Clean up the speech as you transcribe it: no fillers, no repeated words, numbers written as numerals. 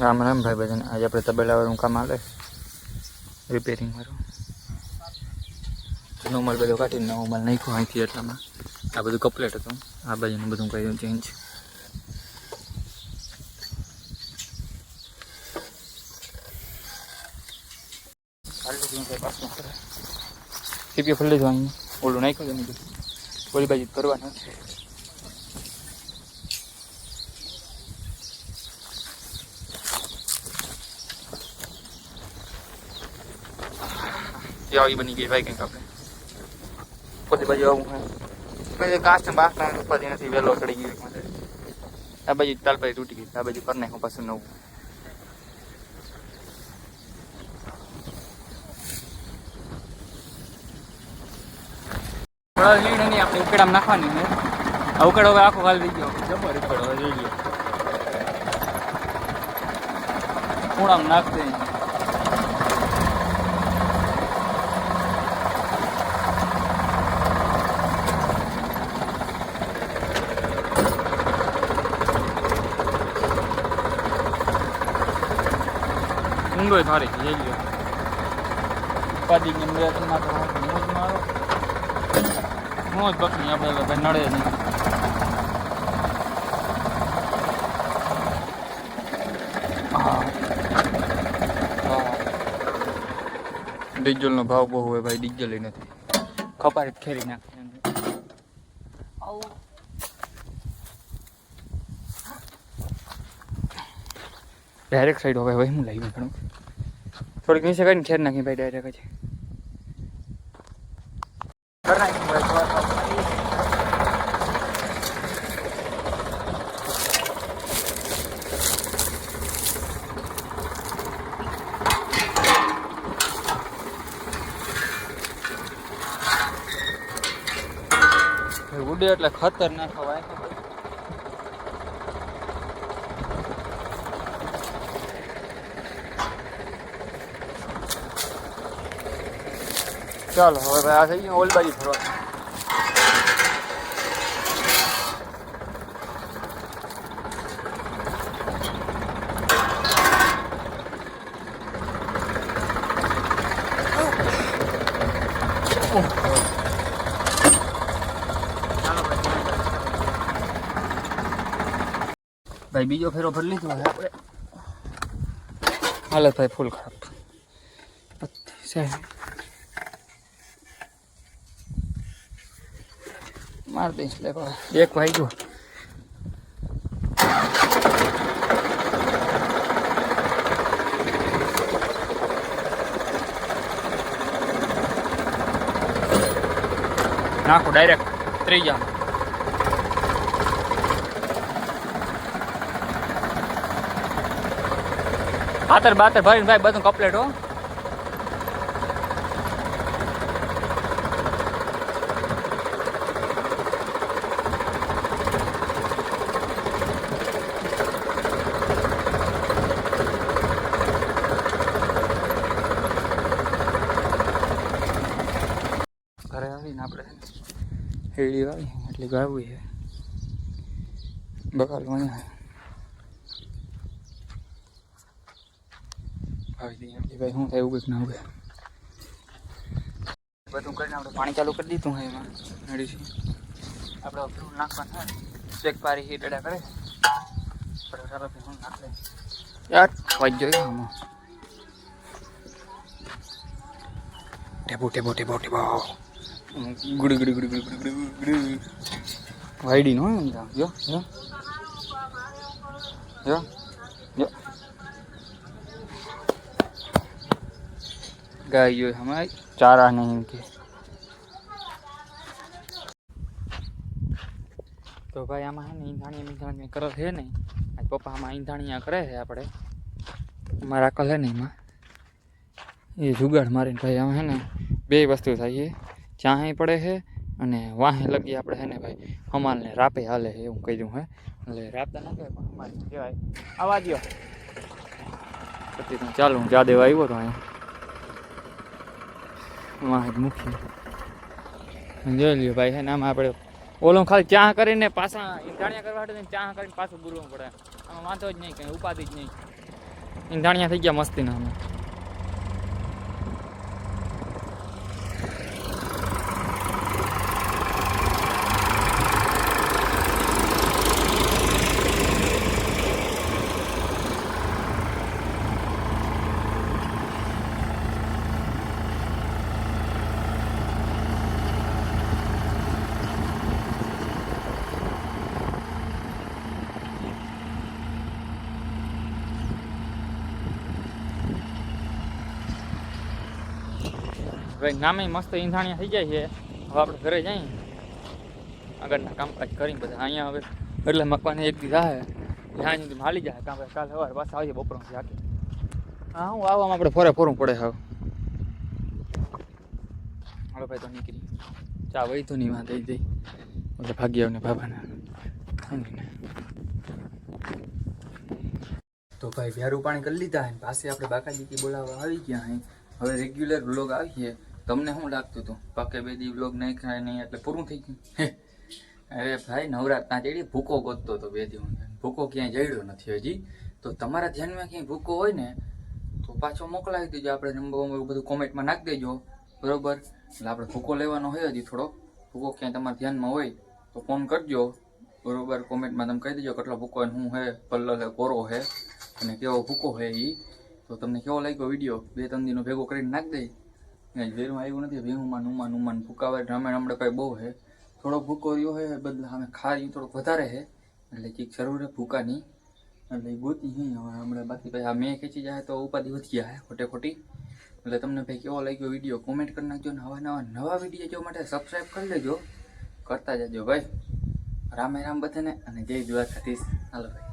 રામ રામ ભાઈ બધાને. આજે આપણે તબેલાવાળું કામ આવે રિપેરિંગ મારું જૂનો માલ બધો કાઢીને નવો માલ નાખ્યો અહીંથી એટલામાં. આ બધું કમ્પ્લીટ હતું. આ બાજુનું બધું કર્યું ચેન્જ. સીપીઓ ફરી લીધું અહીંયા ઓલું નાખ્યું છે બધું ઓલી બાજુ કરવાનું છે. આવી બની ગઈ ભાઈ કંઈક આપણે પોતે બાજુ આવું પછી કાસ્ટ બાસ્ટ ઉપાધિ નથી વહેલો ચડી ગયો. આ બાજુ તાલપાઈ તૂટી ગઈ. આ બાજુ કરી નાખું પાછું નવું. લીડ નહીં આપણે ઉકેડામાં નાખવાની ને આ ઉકેડો હવે આખો હાલ થઈ ગયો જબર ઉકેડો હવે જોઈ લો ખૂણામાં નાખશે. ઊંડો સારી જઈ ગયો ઉપાધિની મોજ મારો મોજ બકની આપણે નડે નહીં. ડીઝલનો ભાવ બહુ હોય ભાઈ. ડીઝલ નથી ખપારી જ ખેરી નાખે. ડાયરેક્ટ સાઈડ હવે ભાઈ હું લાવી ઘણું થોડીક નીચે કાઢીને ખેર નાખી ભાઈ ડાયરેક્ટ જ ઉડે એટલે ખતરનાક હવાય. ચાલો હવે આ થઈ ગયું ઓલ બાજુ ફરવા. ભાઈ બીજો ફેરો ભરી લીધો હવે આપણે. હાલત ભાઈ ફૂલ ખરાબ. માર દઈશ લે ભાઈ. એક ભાઈ ગયો નાખો ડાયરેક્ટ ત્રીજા. બાતર બાતર ભરીને ભાઈ બધું કમ્પ્લીટ હો. ઘરે આવીને આપણે હેડી આવી એટલે ગાવું છે બકાલ મને ભાઈ શું થાય એવું કંઈક ના ઉગે. બધું કરીને આપણે પાણી ચાલુ કરી દીધું હોય એમાં નડી આપણે ફ્રૂટ નાખવાનું ચેક પારી હી ડડા કરે સારો શું નાખે યાર વાજ જોઈએ આમાં ટેબો ટેબો ટેબો ટેબો ગુડી ગુડી ગુડી ગુડી ગુડી ગુડી વાઈડી નો જો જો જો જો ગાયો हमारे चारा नहीं के. तो भाई आम है ईंधाणी करे है नहीं. आज पप्पा आम ईंधाणिया करे है આપણે અમારા અકલ है नहीं ये जुगाड़ मारे भाई आम है ने બે વસ્તુ થાય ચાહે પડે છે અને વાહે લગી આપણે है ने भाई હમાલ ને રાપે હાલે છે એવું કહી દઉં હે. એટલે રાપતા ના કહેવાય પણ અમારે કહેવાય આવા દો પછી ચાલો હું જા દેવા આવ્યો તો અહીંયા વાહ મુખ્ય જોઈ લ્યો ભાઈ. હે ને આમાં આપણે ઓલું ખાલી ચાહ કરીને પાછા ઈંધાણિયા કરવા માટે ચાહ કરીને પાછું ગુરવું પડે. આમાં વાંધો જ નહીં, કંઈ ઉપાધિ જ નહીં. ઈંધાણિયા થઈ ગયા મસ્તીના અમે. ભાઈ નામે મસ્ત ઈંધાણિયા થઈ જાય છે. હવે આપણે ઘરે જઈએ આગળના કામકાજ કરી બધા. અહીંયા હવે એટલે મકવાને એક દી થાય ત્યાં સુધી હાલી જાય. કામ કાલે સવારે પાછા આવીએ બપોરથી આખી. હા હું આવવામાં આપણે ફોરે ફોરવું પડે હવે. હાલો ભાઈ તો નીકળી ચા વહી તો નહીં વાં દઈ દઈ એટલે ભાગી આવને બાબાના. તો ભાઈ ભેરું પાણી કરી લીધા હે પાસે આપણે બાકાજી બોલાવવા આવી ગયા હે. હવે રેગ્યુલર વ્લોગ આવીએ. તમને શું લાગતું હતું પાકે બે દી વ્લોગ નહીં ખાય નહીં એટલે પૂરું થઈ ગયું? અરે ભાઈ નવરાત્રના જેડી ભૂકો ગોતતો હતો 2 દી. ભૂકો ક્યાંય જડ્યો નથી હજી. તો તમારા ધ્યાનમાં ક્યાંય ભૂકો હોય ને તો પાછો મોકલાવી દેજો. આપણે નંબર બધું કોમેન્ટમાં નાખી દેજો બરોબર. એટલે આપણે ભૂકો લેવાનો હોય હજી થોડો. ભૂકો ક્યાંય તમારા ધ્યાનમાં હોય તો ફોન કરજો બરોબર. કોમેન્ટમાં તમે કહી દેજો કેટલો ભૂકો શું હે, કલર હે, કોરો હે અને કેવો ભૂકો હે એ. તો તમને કેવો લાગ્યો વિડીયો 2-3 દિનો ભેગો કરીને નાખી દઈ. વેરમાં આવ્યું નથી. ભેહુમાં નુમાન ભૂકાવે રામાયણ હમણાં કઈ બહુ હે. થોડો ભૂકો રહ્યો હે બદલા અમે ખારી થોડોક વધારે હે એટલે ચીક જરૂર હે ભૂકાની. એટલે એ ગોતી હે હવે હમણાં. બાકી ભાઈ આ મેં ખેંચી જાય તો ઉપાધિ વધી ગયા હે ખોટે ખોટી. એટલે તમને ભાઈ કેવો લાગ્યો વિડીયો કોમેન્ટ કરી નાખજો. ને નવા વિડીયો જોવા માટે સબસ્ક્રાઈબ કરી લેજો. કરતા જજો ભાઈ. રામે રામ બધાને અને જય દ્વારકાધીશ. હાલો ભાઈ.